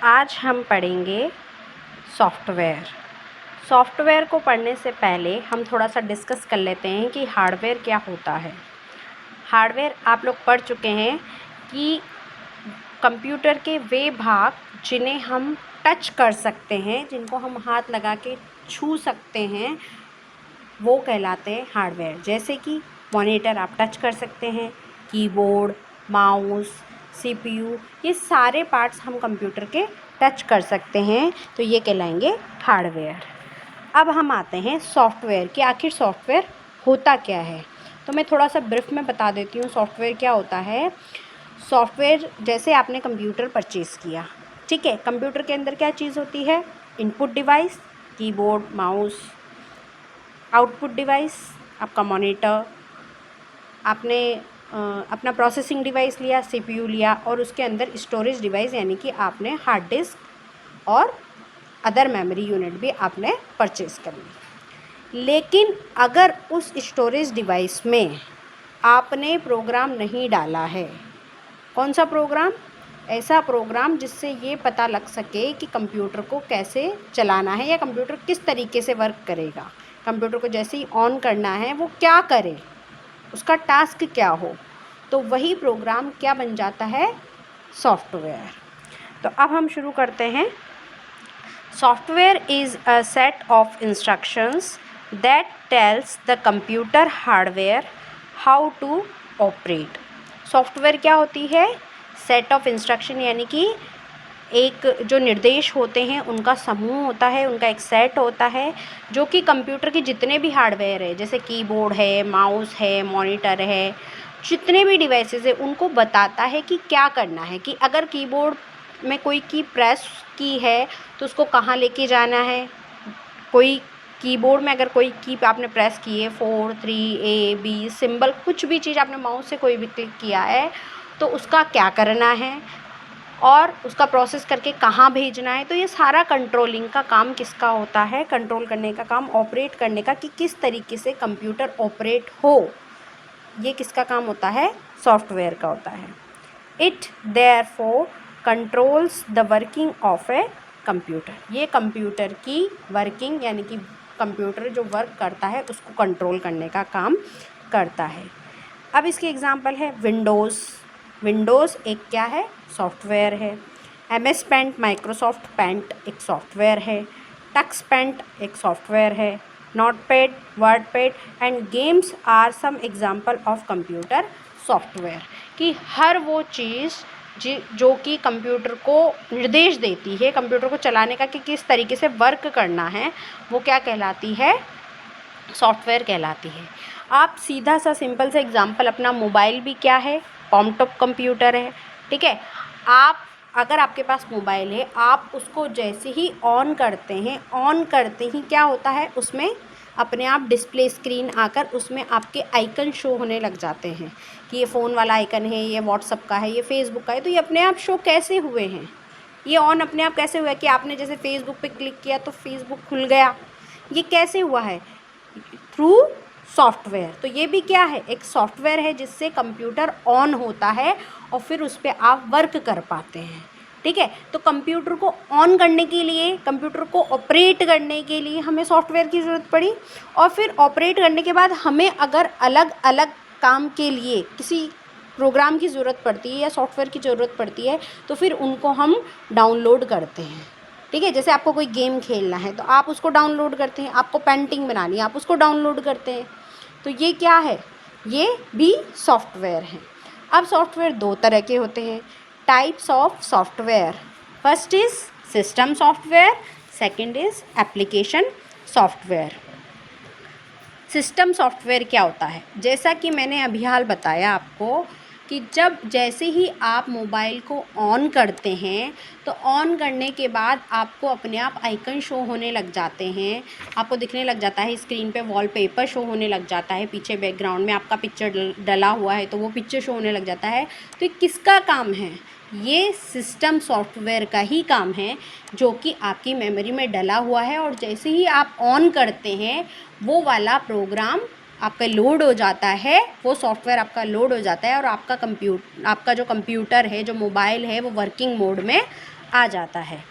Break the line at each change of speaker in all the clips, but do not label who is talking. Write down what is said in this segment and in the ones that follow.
आज हम पढ़ेंगे सॉफ्टवेयर। सॉफ्टवेयर को पढ़ने से पहले हम थोड़ा सा डिस्कस कर लेते हैं कि हार्डवेयर क्या होता है। हार्डवेयर आप लोग पढ़ चुके हैं कि कंप्यूटर के वे भाग जिन्हें हम टच कर सकते हैं, जिनको हम हाथ लगा के छू सकते हैं, वो कहलाते हैं हार्डवेयर। जैसे कि मॉनिटर आप टच कर सकते हैं, कीबोर्ड, माउस, सीपीयू, ये सारे पार्ट्स हम कंप्यूटर के टच कर सकते हैं, तो ये कहलाएंगे हार्डवेयर। अब हम आते हैं सॉफ्टवेयर कि आखिर सॉफ्टवेयर होता क्या है। तो मैं थोड़ा सा ब्रीफ में बता देती हूँ सॉफ्टवेयर क्या होता है। सॉफ्टवेयर जैसे आपने कंप्यूटर परचेज़ किया, ठीक है, कंप्यूटर के अंदर क्या चीज़ होती है? Input device, keyboard, mouse, output device आपका मॉनिटर, आपने अपना प्रोसेसिंग डिवाइस लिया, सीपीयू लिया, और उसके अंदर स्टोरेज डिवाइस यानी कि आपने हार्ड डिस्क और अदर मेमोरी यूनिट भी आपने परचेज़ कर ली। लेकिन अगर उस स्टोरेज डिवाइस में आपने प्रोग्राम नहीं डाला है, कौन सा प्रोग्राम? ऐसा प्रोग्राम जिससे ये पता लग सके कि कंप्यूटर को कैसे चलाना है या कंप्यूटर किस तरीके से वर्क करेगा, कंप्यूटर को जैसे ही ऑन करना है वो क्या करे, उसका टास्क क्या हो, तो वही प्रोग्राम क्या बन जाता है? सॉफ्टवेयर। तो अब हम शुरू करते हैं। Software is a set of instructions that tells the computer hardware how to operate. Software क्या होती है? सेट ऑफ इंस्ट्रक्शन यानी कि एक जो निर्देश होते हैं उनका समूह होता है, उनका एक सेट होता है, जो कि कंप्यूटर के जितने भी हार्डवेयर है, जैसे कीबोर्ड है, माउस है, मॉनिटर है, जितने भी डिवाइसेस है, उनको बताता है कि क्या करना है। कि अगर कीबोर्ड में कोई की प्रेस की है तो उसको कहाँ लेके जाना है। कोई कीबोर्ड में अगर कोई की आपने प्रेस की है, 4, 3, A, B सिंबल, कुछ भी चीज़ आपने माउस से कोई भी क्लिक किया है तो उसका क्या करना है और उसका प्रोसेस करके कहाँ भेजना है। तो ये सारा कंट्रोलिंग का काम किसका होता है? कंट्रोल करने का काम, ऑपरेट करने का, कि किस तरीके से कंप्यूटर ऑपरेट हो, ये किसका काम होता है? सॉफ्टवेयर का होता है। It therefore controls the working of a computer. ये कंप्यूटर की वर्किंग यानी कि कंप्यूटर जो वर्क करता है उसको कंट्रोल करने का काम करता है। अब इसकी एग्जांपल है विंडोज़। विंडोज़ एक क्या है? सॉफ्टवेयर है। MS पेंट, माइक्रोसॉफ्ट पेंट एक सॉफ्टवेयर है। टक्स पेंट एक सॉफ्टवेयर है। Notepad, WordPad and games are some example of computer software. कि हर वो चीज़ जो कि कंप्यूटर को निर्देश देती है कंप्यूटर को चलाने का कि किस तरीके से वर्क करना है, वो क्या कहलाती है? सॉफ्टवेयर कहलाती है। आप सीधा सा सिंपल सा एग्जांपल, अपना मोबाइल भी क्या है? टॉप कंप्यूटर है, ठीक है। आप अगर आपके पास मोबाइल है, आप उसको जैसे ही ऑन करते हैं, ऑन करते ही क्या होता है? उसमें अपने आप डिस्प्ले स्क्रीन आकर उसमें आपके आइकन शो होने लग जाते हैं कि ये फ़ोन वाला आइकन है, ये व्हाट्सअप का है, ये फेसबुक का है। तो ये अपने आप शो कैसे हुए हैं? ये ऑन अपने आप कैसे हुआ है कि आपने जैसे फेसबुक पे क्लिक किया तो फेसबुक खुल गया? ये कैसे हुआ है? Through software. तो ये भी क्या है? एक सॉफ्टवेयर है जिससे कंप्यूटर ऑन होता है और फिर उस पर आप वर्क कर पाते हैं, ठीक है। तो कंप्यूटर को ऑन करने के लिए, कंप्यूटर को ऑपरेट करने के लिए हमें सॉफ्टवेयर की ज़रूरत पड़ी, और फिर ऑपरेट करने के बाद हमें अगर अलग अलग काम के लिए किसी प्रोग्राम की ज़रूरत पड़ती है या सॉफ्टवेयर की ज़रूरत पड़ती है तो फिर उनको हम डाउनलोड करते हैं, ठीक है। जैसे आपको कोई गेम खेलना है तो आप उसको डाउनलोड करते हैं, आपको पेंटिंग बनानी है आप उसको डाउनलोड करते हैं। तो ये क्या है? ये भी सॉफ्टवेयर है। अब सॉफ्टवेयर दो तरह के होते हैं। Types of software, first is system software, second is application software. System software क्या होता है? जैसा कि मैंने अभी हाल बताया आपको कि जैसे ही आप मोबाइल को ऑन करते हैं तो ऑन करने के बाद आपको अपने आप आइकन शो होने लग जाते हैं, आपको दिखने लग जाता है स्क्रीन पे, वॉलपेपर शो होने लग जाता है, पीछे बैकग्राउंड में आपका पिक्चर डला हुआ है तो वो पिक्चर शो होने लग जाता है। तो ये किसका काम है? ये सिस्टम सॉफ्टवेयर का ही काम है, जो कि आपकी मेमोरी में डला हुआ है, और जैसे ही आप ऑन करते हैं वो वाला प्रोग्राम आपका लोड हो जाता है, वो सॉफ्टवेयर आपका लोड हो जाता है और आपका जो कंप्यूटर है, जो मोबाइल है, वो वर्किंग मोड में आ जाता है।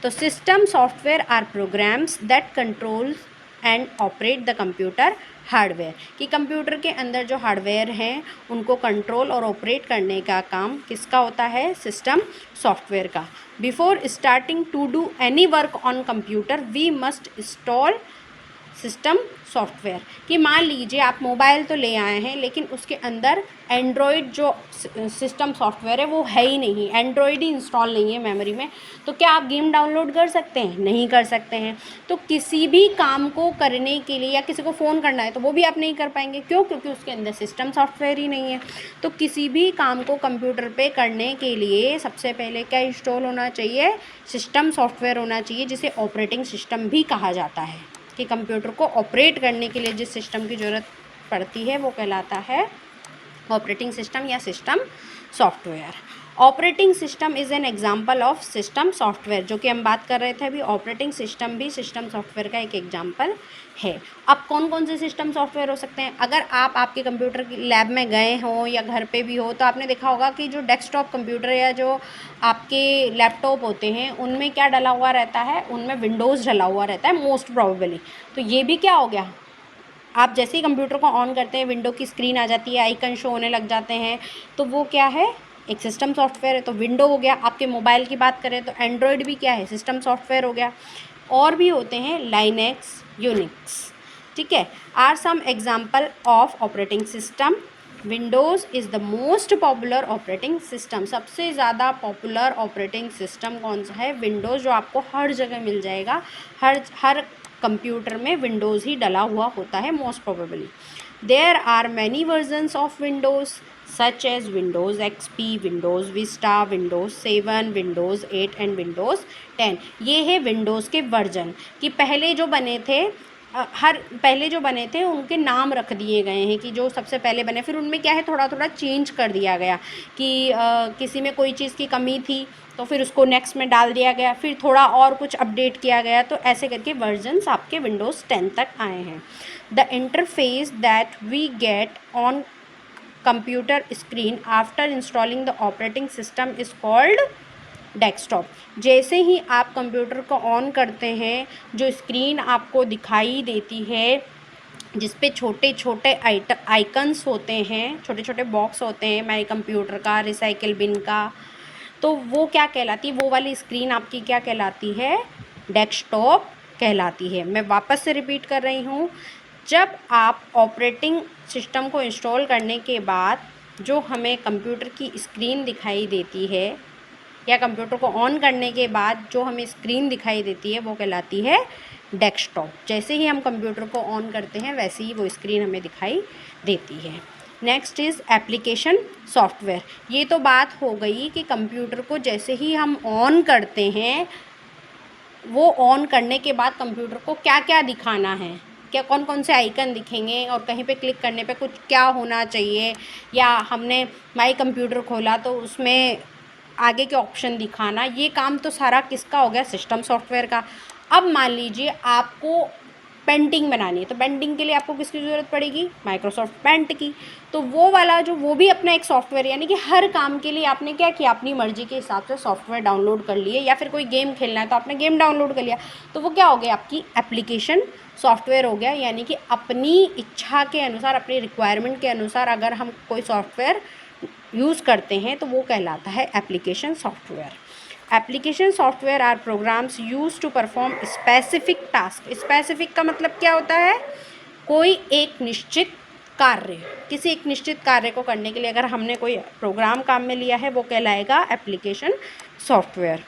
तो system software are programs that control and operate the computer hardware, कि कंप्यूटर के अंदर जो हार्डवेयर हैं उनको कंट्रोल और ऑपरेट करने का काम किसका होता है, सिस्टम सॉफ्टवेयर का। Before starting to do any work on computer we must install system software, कि मान लीजिए आप मोबाइल तो ले आए हैं लेकिन उसके अंदर एंड्रॉयड जो सिस्टम सॉफ्टवेयर है वो है ही नहीं, एंड्रॉयड ही इंस्टॉल नहीं है मेमोरी में, तो क्या आप गेम डाउनलोड कर सकते हैं? नहीं कर सकते हैं। तो किसी भी काम को करने के लिए या किसी को फ़ोन करना है तो वो भी आप नहीं कर पाएंगे, क्यों? क्योंकि उसके अंदर सिस्टम सॉफ्टवेयर ही नहीं है। तो किसी भी काम को कंप्यूटर पे करने के लिए सबसे पहले क्या इंस्टॉल होना चाहिए, सिस्टम सॉफ्टवेयर होना चाहिए, जिसे ऑपरेटिंग सिस्टम भी कहा जाता है, कि कंप्यूटर को ऑपरेट करने के लिए जिस सिस्टम की ज़रूरत पड़ती है वो कहलाता है ऑपरेटिंग सिस्टम या system software. Operating system is an example of system software, जो कि हम बात कर रहे थे अभी, ऑपरेटिंग सिस्टम भी सिस्टम सॉफ्टवेयर का एक एग्जाम्पल है। अब कौन कौन से सिस्टम सॉफ्टवेयर हो सकते हैं? अगर आप आपके कंप्यूटर की लैब में गए हों या घर पे भी हो तो आपने देखा होगा कि जो डेस्कटॉप कंप्यूटर या जो आपके लैपटॉप होते हैं उनमें क्या डला हुआ रहता है, उनमें विंडोज़ डला हुआ रहता है मोस्ट प्रोबेबली। तो ये भी क्या हो गया, आप जैसे ही कंप्यूटर को ऑन करते हैं विंडो की स्क्रीन आ जाती है, आइकन शो होने लग जाते हैं, तो वो क्या है, एक सिस्टम सॉफ्टवेयर है। तो विंडो हो गया। आपके मोबाइल की बात करें तो एंड्रॉयड भी क्या है, सिस्टम सॉफ्टवेयर हो गया। और भी होते हैं लाइनेक्स, यूनिक्स, ठीक है, are some example of operating system. Windows is the most popular operating system, सबसे ज़्यादा पॉपुलर ऑपरेटिंग सिस्टम कौन सा है, विंडोज़, जो आपको हर जगह मिल जाएगा, हर कंप्यूटर में विंडोज़ ही डला हुआ होता है most probably. There are many versions of Windows such as Windows XP, Windows Vista, Windows 7, Windows 8 and Windows 10। ये है विंडोज़ के वर्जन, कि पहले जो बने थे उनके नाम रख दिए गए हैं, कि जो सबसे पहले बने, फिर उनमें क्या है थोड़ा थोड़ा चेंज कर दिया गया, कि किसी में कोई चीज़ की कमी थी तो फिर उसको नेक्स्ट में डाल दिया गया, फिर थोड़ा और कुछ अपडेट किया गया, तो ऐसे करके वर्जन्स आपके विंडोज़ 10 तक आए हैं। The interface that we get on computer screen after installing the operating system is called desktop. जैसे ही आप कंप्यूटर को ऑन करते हैं, जो स्क्रीन आपको दिखाई देती है जिस पे छोटे छोटे आइकन्स होते हैं, छोटे छोटे बॉक्स होते हैं, माई कंप्यूटर का, रिसाइकिल बिन का, तो वो क्या कहलाती है, वो वाली स्क्रीन आपकी क्या कहलाती है, डेस्कटॉप कहलाती है। मैं वापस से रिपीट कर रही हूँ, जब आप ऑपरेटिंग सिस्टम को इंस्टॉल करने के बाद जो हमें कंप्यूटर की स्क्रीन दिखाई देती है, या कंप्यूटर को ऑन करने के बाद जो हमें स्क्रीन दिखाई देती है, वो कहलाती है डेस्कटॉप। जैसे ही हम कंप्यूटर को ऑन करते हैं वैसे ही वो स्क्रीन हमें दिखाई देती है। Next is application software. ये तो बात हो गई कि कंप्यूटर को जैसे ही हम ऑन करते हैं, वो ऑन करने के बाद कंप्यूटर को क्या क्या दिखाना है, क्या कौन कौन से आइकन दिखेंगे और कहीं पे क्लिक करने पे कुछ क्या होना चाहिए, या हमने माई कंप्यूटर खोला तो उसमें आगे के ऑप्शन दिखाना, ये काम तो सारा किसका हो गया, सिस्टम सॉफ्टवेयर का। अब मान लीजिए आपको पेंटिंग बनानी है, तो पेंटिंग के लिए आपको किसकी ज़रूरत पड़ेगी, माइक्रोसॉफ्ट पेंट की। तो वो भी अपना एक सॉफ्टवेयर, यानी कि हर काम के लिए आपने क्या किया, अपनी मर्ज़ी के हिसाब से सॉफ्टवेयर डाउनलोड कर लिए, या फिर कोई गेम खेलना है तो आपने गेम डाउनलोड कर लिया, तो वो क्या हो गया, आपकी एप्लीकेशन सॉफ्टवेयर हो गया। यानी कि अपनी इच्छा के अनुसार, अपनी रिक्वायरमेंट के अनुसार अगर हम कोई सॉफ्टवेयर यूज़ करते हैं तो वो कहलाता है application software. Application software are programs use to perform specific task. Specific का मतलब क्या होता है, कोई एक निश्चित कार्य, किसी एक निश्चित कार्य को करने के लिए अगर हमने कोई प्रोग्राम काम में लिया है वो कहलाएगा application software.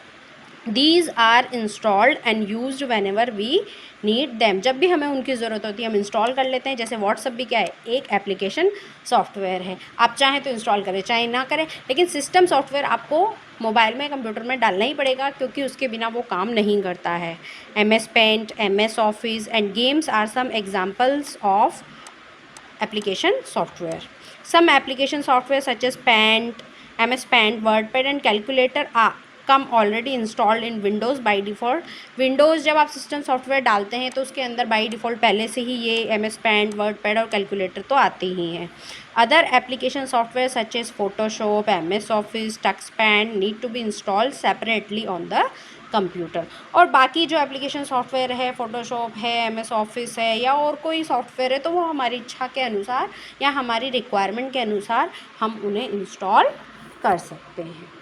These are installed and used whenever we need them. जब भी हमें उनकी ज़रूरत होती है हम इंस्टॉल कर लेते हैं। जैसे व्हाट्सअप भी क्या है, एक एप्लीकेशन सॉफ्टवेयर है, आप चाहें तो इंस्टॉल करें चाहे ना करें, लेकिन सिस्टम सॉफ्टवेयर आपको मोबाइल में, कंप्यूटर में डालना ही पड़ेगा, क्योंकि उसके बिना वो काम नहीं करता है। MS paint, MS office and games are some examples of application software. Some application software such as Paint, MS Paint, WordPad and Calculator come already installed in Windows by default. Windows जब आप system software डालते हैं तो उसके अंदर by default पहले से ही ये MS Paint, वर्डपैड और कैलकुलेटर तो आते ही हैं। Other application software such as Photoshop, MS Office, TuxPaint need to be installed separately on the computer. और बाकी जो एप्लीकेशन सॉफ्टवेयर है, फ़ोटोशॉप है, MS Office है या और कोई सॉफ्टवेयर है, तो वो हमारी इच्छा के अनुसार या हमारी रिक्वायरमेंट के अनुसार हम उन्हें इंस्टॉल कर सकते हैं।